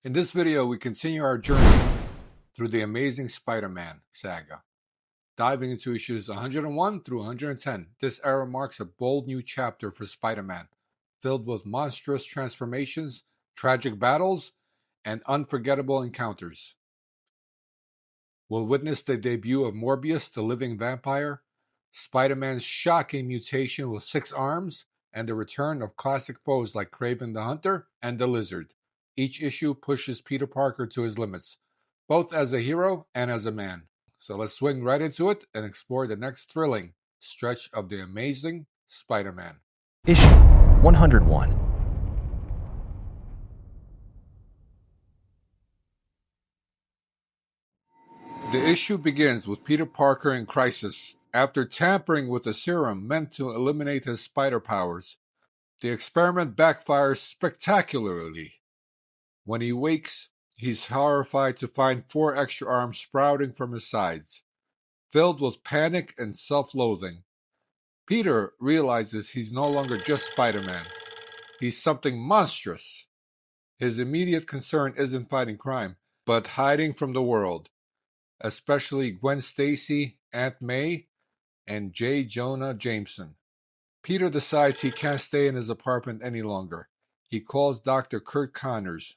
In this video, we continue our journey through the Amazing Spider-Man saga, diving into issues 101 through 110. This era marks a bold new chapter for Spider-Man, filled with monstrous transformations, tragic battles, and unforgettable encounters. We'll witness the debut of Morbius the Living Vampire, Spider-Man's shocking mutation with 6 arms, and the return of classic foes like Kraven the Hunter and the Lizard. Each issue pushes Peter Parker to his limits, both as a hero and as a man. So let's swing right into it and explore the next thrilling stretch of the Amazing Spider-Man. Issue 101. The issue begins with Peter Parker in crisis. After tampering with a serum meant to eliminate his spider powers, the experiment backfires spectacularly. When he wakes, he's horrified to find 4 extra arms sprouting from his sides. Filled with panic and self-loathing, Peter realizes he's no longer just Spider-Man. He's something monstrous. His immediate concern isn't fighting crime, but hiding from the world, especially Gwen Stacy, Aunt May, and J. Jonah Jameson. Peter decides he can't stay in his apartment any longer. He calls Dr. Kurt Connors.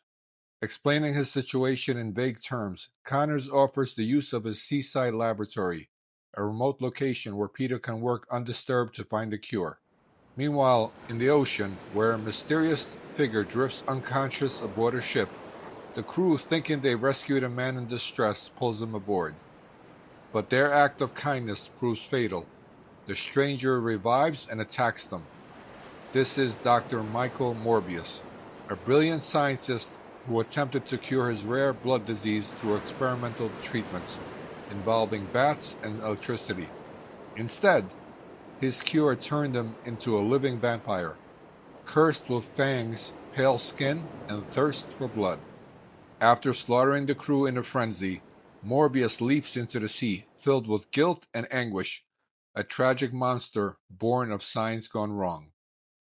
Explaining his situation in vague terms, Connors offers the use of his seaside laboratory, a remote location where Peter can work undisturbed to find a cure. Meanwhile, in the ocean, where a mysterious figure drifts unconscious aboard a ship, the crew, thinking they rescued a man in distress, pulls him aboard. But their act of kindness proves fatal. The stranger revives and attacks them. This is Dr. Michael Morbius, a brilliant scientist who attempted to cure his rare blood disease through experimental treatments involving bats and electricity. Instead, his cure turned him into a living vampire, cursed with fangs, pale skin, and thirst for blood. After slaughtering the crew in a frenzy, Morbius leaps into the sea, filled with guilt and anguish, a tragic monster born of science gone wrong.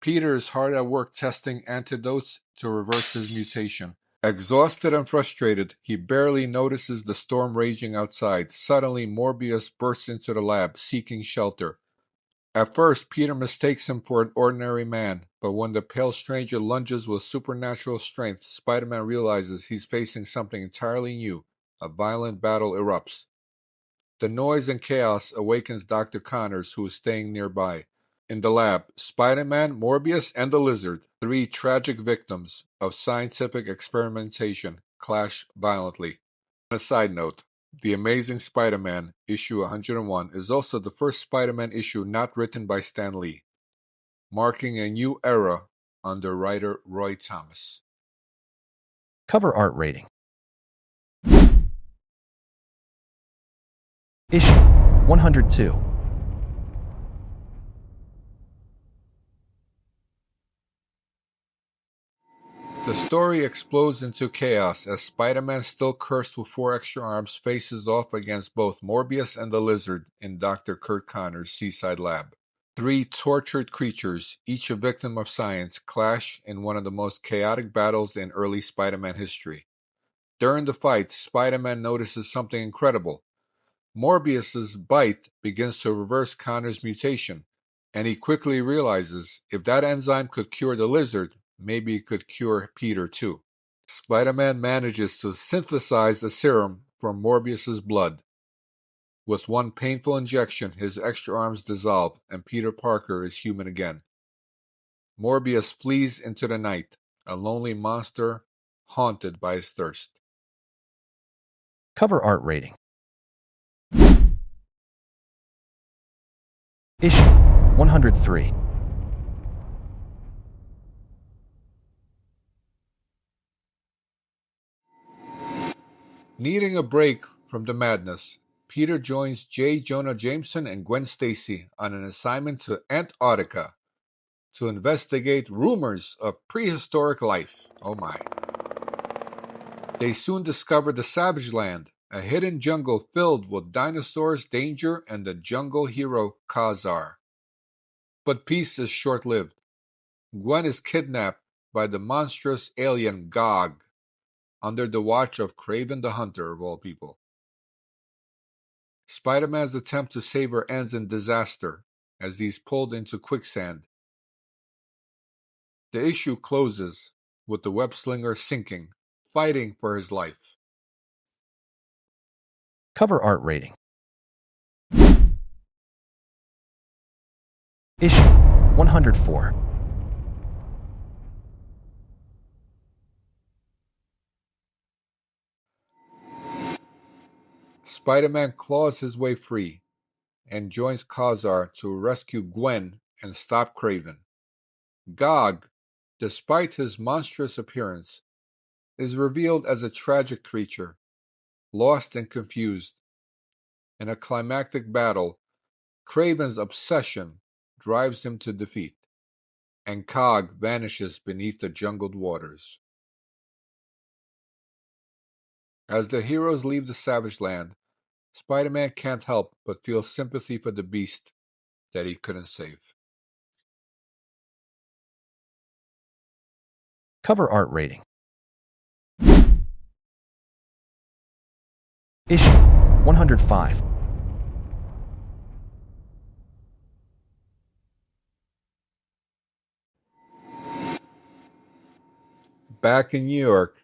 Peter is hard at work testing antidotes to reverse his mutation. Exhausted and frustrated, he barely notices the storm raging outside. Suddenly, Morbius bursts into the lab, seeking shelter. At first, Peter mistakes him for an ordinary man, but when the pale stranger lunges with supernatural strength, Spider-Man realizes he's facing something entirely new. A violent battle erupts. The noise and chaos awakens Dr. Connors, who is staying nearby. In the lab, Spider-Man, Morbius, and the Lizard, 3 tragic victims of scientific experimentation, clash violently. On a side note, The Amazing Spider-Man, issue 101, is also the first Spider-Man issue not written by Stan Lee, marking a new era under writer Roy Thomas. Cover art rating. Issue 102. The story explodes into chaos as Spider-Man, still cursed with 4 extra arms, faces off against both Morbius and the Lizard in Dr. Kurt Connors' seaside lab. 3 tortured creatures, each a victim of science, clash in one of the most chaotic battles in early Spider-Man history. During the fight, Spider-Man notices something incredible. Morbius's bite begins to reverse Connors' mutation, and he quickly realizes if that enzyme could cure the Lizard, maybe it could cure Peter too. Spider-Man manages to synthesize a serum from Morbius's blood. With one painful injection, his extra arms dissolve, and Peter Parker is human again. Morbius flees into the night, a lonely monster haunted by his thirst. Cover art rating. Issue 103. Needing a break from the madness, Peter joins J. Jonah Jameson and Gwen Stacy on an assignment to Antarctica to investigate rumors of prehistoric life. Oh my. They soon discover the Savage Land, a hidden jungle filled with dinosaurs, danger, and the jungle hero Khazar. But peace is short-lived. Gwen is kidnapped by the monstrous alien Gog. under the watch of Kraven the Hunter, of all people. Spider-Man's attempt to save her ends in disaster as he's pulled into quicksand. The issue closes with the web-slinger sinking, fighting for his life. Cover art rating. Issue 104. Spider-Man claws his way free and joins Khazar to rescue Gwen and stop Kraven. Gog, despite his monstrous appearance, is revealed as a tragic creature, lost and confused. In a climactic battle, Kraven's obsession drives him to defeat, and Cog vanishes beneath the jungled waters. As the heroes leave the Savage Land, Spider-Man can't help but feel sympathy for the beast that he couldn't save. Cover art rating. Issue 105. Back in New York,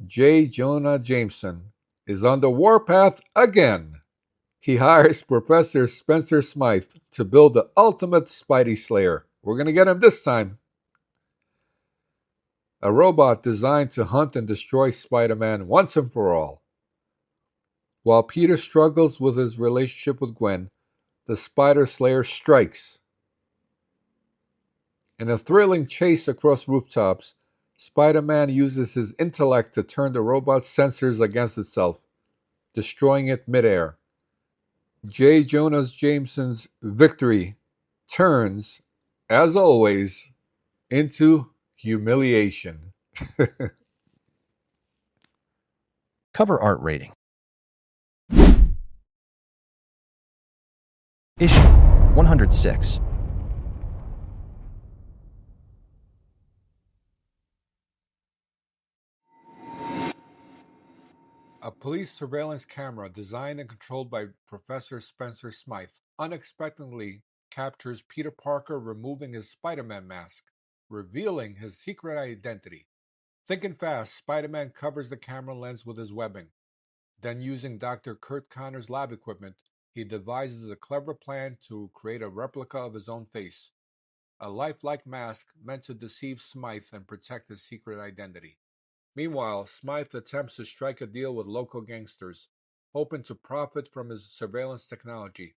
J. Jonah Jameson is on the warpath again. He hires Professor Spencer Smythe to build the ultimate Spidey Slayer. We're going to get him this time. A robot designed to hunt and destroy Spider-Man once and for all. While Peter struggles with his relationship with Gwen, the Spider Slayer strikes. In a thrilling chase across rooftops, Spider-Man uses his intellect to turn the robot's sensors against itself, destroying it midair. J. Jonah Jameson's victory turns, as always, into humiliation. Cover art rating. Issue 106. A police surveillance camera designed and controlled by Professor Spencer Smythe unexpectedly captures Peter Parker removing his Spider-Man mask, revealing his secret identity. Thinking fast, Spider-Man covers the camera lens with his webbing. Then, using Dr. Kurt Connor's lab equipment, he devises a clever plan to create a replica of his own face, a lifelike mask meant to deceive Smythe and protect his secret identity. Meanwhile, Smythe attempts to strike a deal with local gangsters, hoping to profit from his surveillance technology.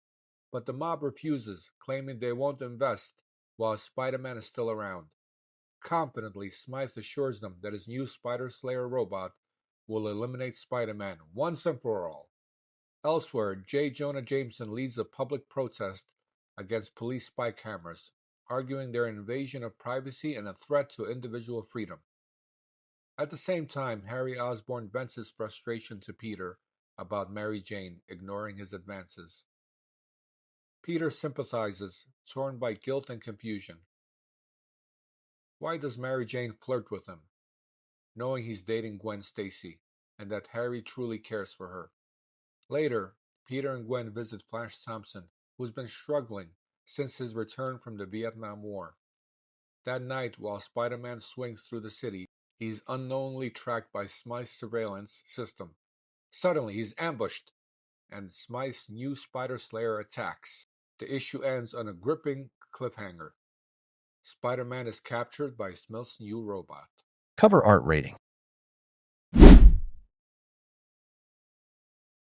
But the mob refuses, claiming they won't invest while Spider-Man is still around. Confidently, Smythe assures them that his new Spider Slayer robot will eliminate Spider-Man once and for all. Elsewhere, J. Jonah Jameson leads a public protest against police spy cameras, arguing their invasion of privacy and a threat to individual freedom. At the same time, Harry Osborn vents his frustration to Peter about Mary Jane ignoring his advances. Peter sympathizes, torn by guilt and confusion. Why does Mary Jane flirt with him, knowing he's dating Gwen Stacy, and that Harry truly cares for her? Later, Peter and Gwen visit Flash Thompson, who's been struggling since his return from the Vietnam War. That night, while Spider-Man swings through the city, he's unknowingly tracked by Smythe's surveillance system. Suddenly, he's ambushed, and Smythe's new Spider Slayer attacks. The issue ends on a gripping cliffhanger. Spider-Man is captured by Smith's new robot. Cover art rating.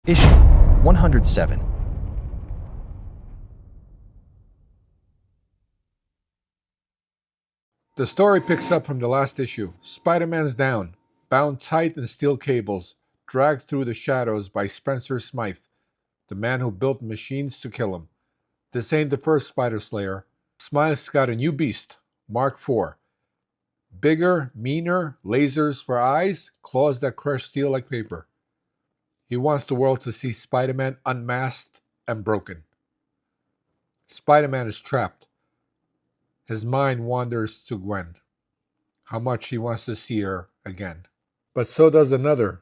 Issue 107. The story picks up from the last issue. Spider-Man's down, bound tight in steel cables, dragged through the shadows by Spencer Smythe, the man who built machines to kill him. This ain't the first Spider Slayer. Smythe's got a new beast, Mark IV. Bigger, meaner, lasers for eyes, claws that crush steel like paper. He wants the world to see Spider-Man unmasked and broken. Spider-Man is trapped. His mind wanders to Gwen. How much he wants to see her again. But so does another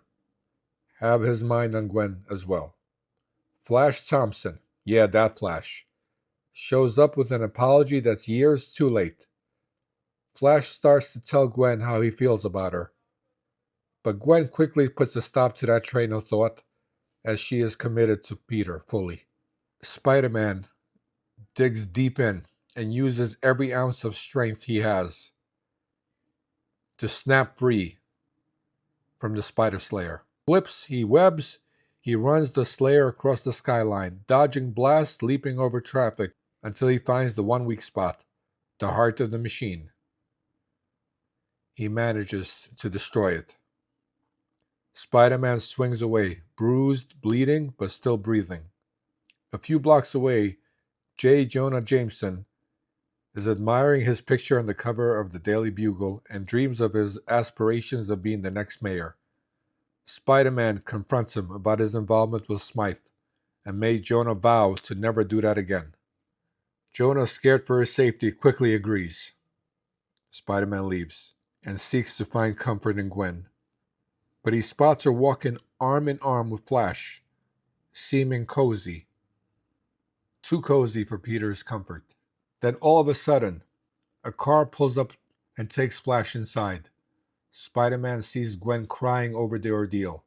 have his mind on Gwen as well. Flash Thompson, yeah, that Flash, shows up with an apology that's years too late. Flash starts to tell Gwen how he feels about her, but Gwen quickly puts a stop to that train of thought as she is committed to Peter fully. Spider-Man digs deep in and uses every ounce of strength he has to snap free from the Spider Slayer. Flips, he webs, he runs the Slayer across the skyline, dodging blasts, leaping over traffic, until he finds the one weak spot, the heart of the machine. He manages to destroy it. Spider-Man swings away, bruised, bleeding, but still breathing. A few blocks away, J. Jonah Jameson is admiring his picture on the cover of the Daily Bugle and dreams of his aspirations of being the next mayor. Spider-Man confronts him about his involvement with Smythe and made Jonah vow to never do that again. Jonah, scared for his safety, quickly agrees. Spider-Man leaves and seeks to find comfort in Gwen, but he spots her walking arm in arm with Flash, seeming cozy. Too cozy for Peter's comfort. Then all of a sudden, a car pulls up and takes Flash inside. Spider-Man sees Gwen crying over the ordeal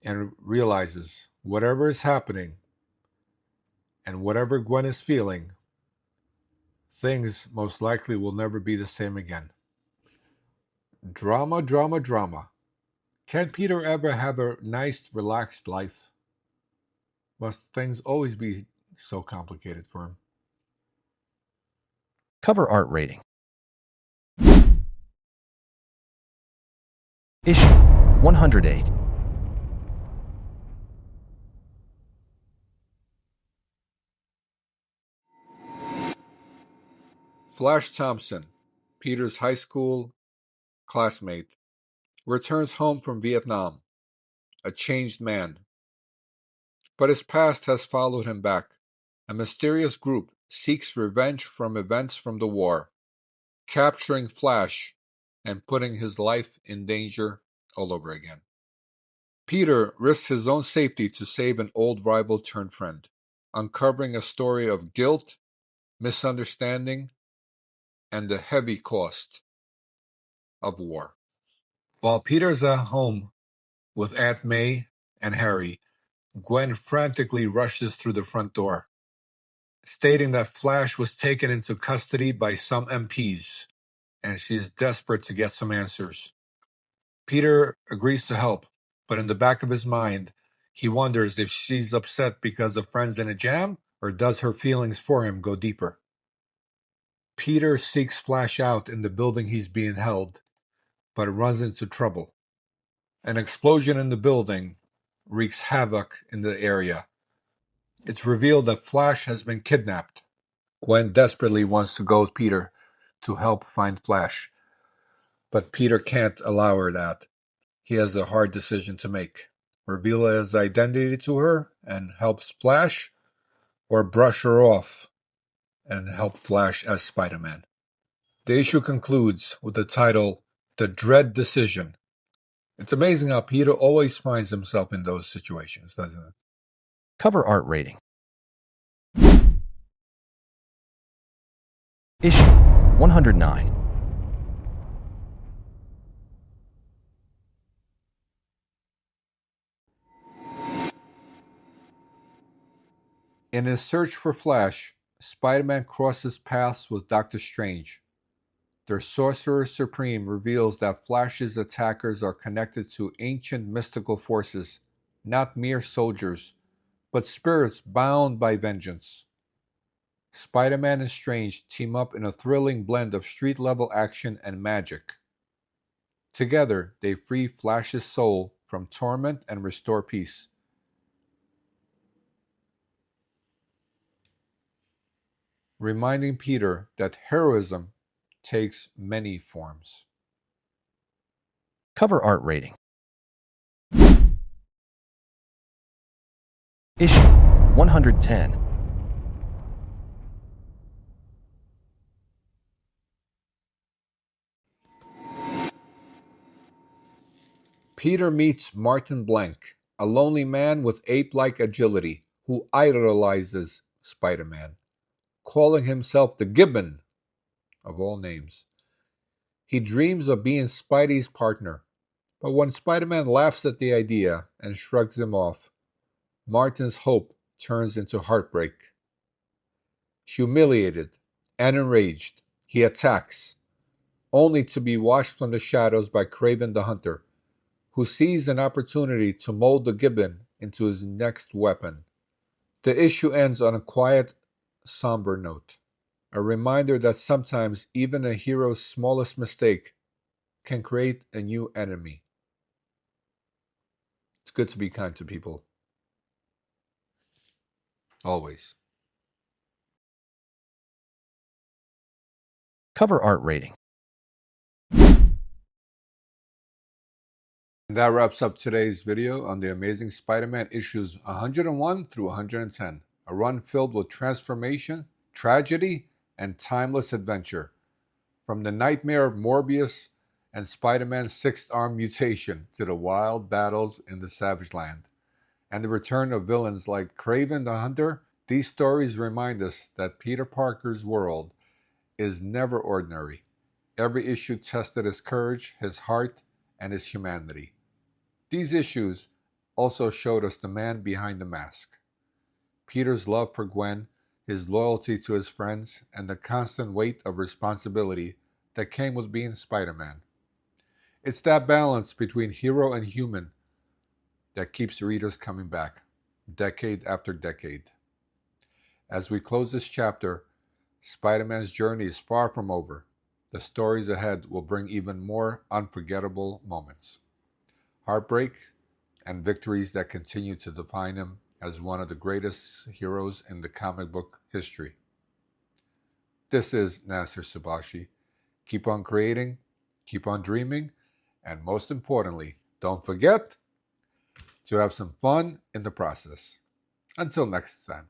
and realizes whatever is happening and whatever Gwen is feeling, things most likely will never be the same again. Drama, drama, drama. Can Peter ever have a nice, relaxed life? Must things always be so complicated for him? Cover art rating. Issue 108. Flash Thompson, Peter's high school classmate, returns home from Vietnam, a changed man. But his past has followed him back. A mysterious group seeks revenge from events from the war, capturing Flash and putting his life in danger all over again. Peter risks his own safety to save an old rival turned friend, uncovering a story of guilt, misunderstanding, and the heavy cost of war. While Peter's at home with Aunt May and Harry, Gwen frantically rushes through the front door, stating that Flash was taken into custody by some MPs, and she is desperate to get some answers. Peter agrees to help, but in the back of his mind, he wonders if she's upset because of friends in a jam, or does her feelings for him go deeper? Peter seeks Flash out in the building he's being held, but runs into trouble. An explosion in the building wreaks havoc in the area. It's revealed that Flash has been kidnapped. Gwen desperately wants to go with Peter to help find Flash, but Peter can't allow her that. He has a hard decision to make. Reveal his identity to her and helps Flash, or brush her off and help Flash as Spider-Man. The issue concludes with the title, The Dread Decision. It's amazing how Peter always finds himself in those situations, doesn't it? Cover art rating. Issue 109. In his search for Flash, Spider-Man crosses paths with Doctor Strange. Their Sorcerer Supreme reveals that Flash's attackers are connected to ancient mystical forces, not mere soldiers, but spirits bound by vengeance. Spider-Man and Strange team up in a thrilling blend of street-level action and magic. Together, they free Flash's soul from torment and restore peace. Reminding Peter that heroism takes many forms. Cover art rating. Issue 110. Peter meets Martin Blank, a lonely man with ape-like agility who idolizes Spider-Man, calling himself the Gibbon of all names. He dreams of being Spidey's partner, but when Spider-Man laughs at the idea and shrugs him off, Martin's hope turns into heartbreak. Humiliated and enraged, he attacks, only to be washed from the shadows by Kraven the Hunter, who sees an opportunity to mold the Gibbon into his next weapon. The issue ends on a quiet, somber note, a reminder that sometimes even a hero's smallest mistake can create a new enemy. It's good to be kind to people. Always. Cover art rating. And that wraps up today's video on the Amazing Spider-Man issues 101 through 110, a run filled with transformation, tragedy, and timeless adventure. From the nightmare of Morbius and Spider-Man's sixth-arm mutation to the wild battles in the Savage Land, and the return of villains like Kraven the Hunter, these stories remind us that Peter Parker's world is never ordinary. Every issue tested his courage, his heart, and his humanity. These issues also showed us the man behind the mask. Peter's love for Gwen, his loyalty to his friends, and the constant weight of responsibility that came with being Spider-Man. It's that balance between hero and human that keeps readers coming back, decade after decade. As we close this chapter, Spider-Man's journey is far from over. The stories ahead will bring even more unforgettable moments, heartbreak, and victories that continue to define him as one of the greatest heroes in the comic book history. This is Nasser Subashi. Keep on creating, keep on dreaming, and most importantly, don't forget to have some fun in the process. Until next time.